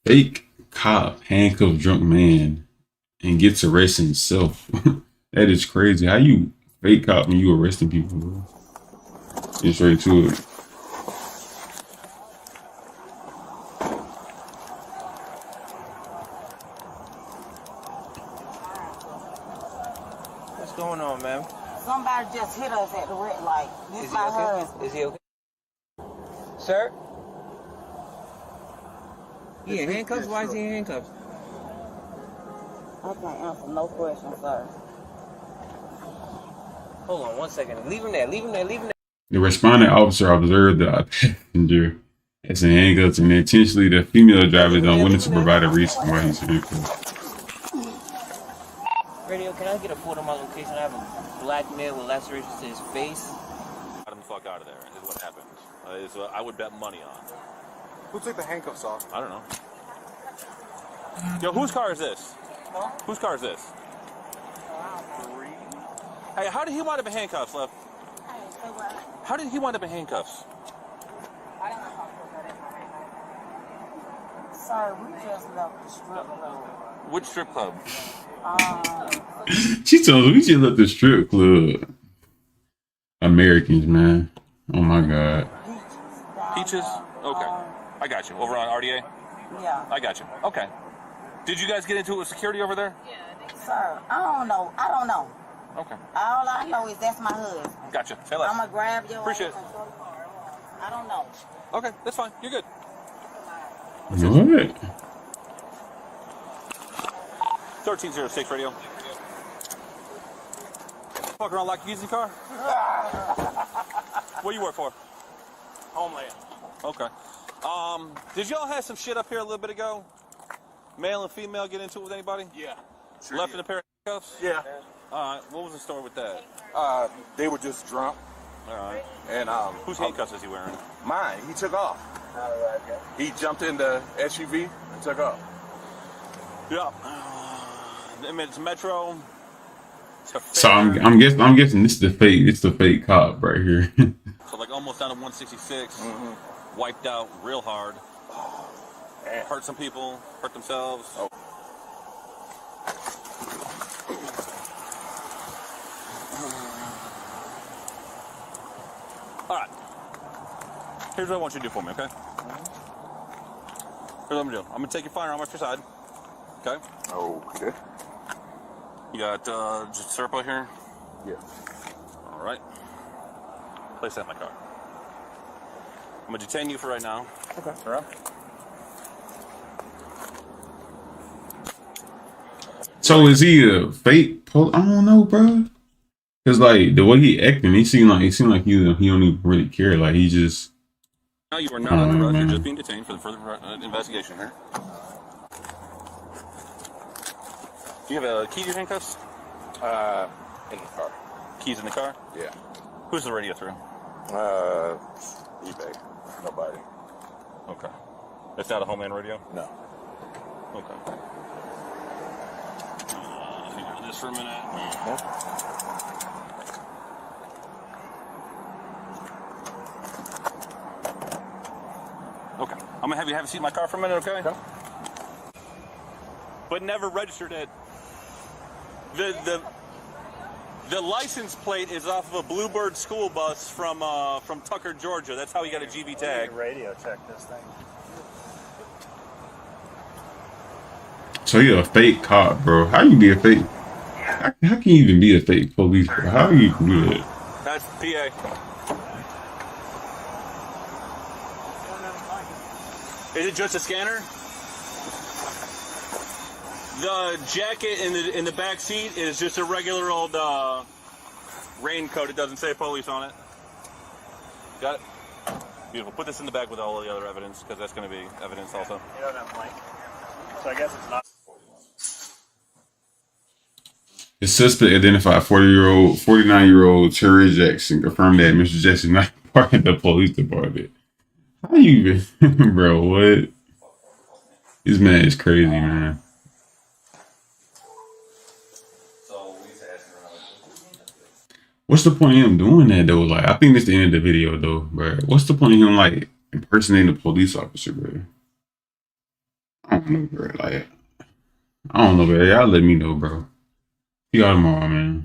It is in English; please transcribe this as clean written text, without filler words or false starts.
Fake cop handcuffs drunk man and gets arrested himself. That is crazy. How you fake cop when you arresting people, bro? Get straight to it. What's going on, man? Somebody just hit us at the red light. This Is my he okay? husband. Is he okay? Sir? He in handcuffs? Why is he in handcuffs? I can't answer no questions, sir. Hold on 1 second. Leave him there. Leave him there. Leave him there. The responding officer observed the passenger as in handcuffs and intentionally the female driver is unwilling to provide a reason why he's handcuffed. Radio, can I get a photo of my location? I have a black male with lacerations to his face. Got him the fuck out of there is what happened. Is what I would bet money on. Who took the handcuffs off? I don't know. Yo, whose car is this? Huh? Whose car is this? Hey, how did he wind up in handcuffs, love? How did he wind up in handcuffs? Sir, we just left the strip club. Which strip club? She told us we should let the strip club. Americans, man. Oh my God. Peaches? Okay. I got you. Over on RDA? Yeah. I got you. Okay. Did you guys get into it with security over there? Sir, I don't know. I don't know. Okay. All I know is that's my husband. Gotcha. Say I'm less. going to grab your Appreciate it. I don't know. Okay, that's fine. You're good. What? 1306 radio. Fuck around like you using car? What do you work for? Homeland. Okay. Did y'all have some shit up here a little bit ago? Male and female get into it with anybody? Yeah. Sure Left did. in a pair of cuffs? Yeah. Alright, what was the story with that? They were just drunk, Alright. and Whose handcuffs is he wearing? mine. He took off. He jumped in the SUV and took off. Yeah. I mean, it's Metro. It's a So fair. I'm guessing this is the fake. It's the fake cop right here. So like almost down to 166. Mm-hmm. Wiped out real hard. Man. Hurt some people. Hurt themselves. Oh. All right. Here's what I want you to do for me, okay? Here's what I'm gonna do. I'm gonna take your firearm off your side. Okay? Okay. You got just syrup out here. Yeah. All right. Place that in my car. I'm gonna detain you for right now. Okay. All right. So is he a fake? I don't know, bro. Cause like the way he acting, he seemed like he don't even really care. Like he just. No, you are not on the run. You're man. just being detained for the further investigation here. Do you have a key to your handcuffs? In the car. Keys in the car? Yeah. Who's the radio through? eBay. Nobody. Okay. It's not a Homeland radio? No. Okay. Hang on this for a minute. Okay. I'm gonna have you have a seat in my car for a minute, okay? Okay. But never registered it. The license plate is off of a Bluebird school bus from Tucker, Georgia. That's how he got a GB tag. Radio check this thing. So you're a fake cop, bro. How you be a fake? How can you even be a fake police, bro? How you do that? That's PA. Is it just a scanner? The jacket in the back seat is just a regular old raincoat. It doesn't say police on it. Got it? Beautiful. Put this in the bag with all of the other evidence, because that's going to be evidence also. You don't have blank. So I guess it's not. The suspect identified 49-year-old Terry Jackson, confirmed that Mr. Jackson not part of the police department. How you even, bro? What? This man is crazy, man. What's the point of him doing that though? Like, I think that's the end of the video though, bro. What's the point of him like impersonating a police officer, bro? I don't know, bro. Like, I don't know, bro. Y'all let me know, bro. See y'all tomorrow, man.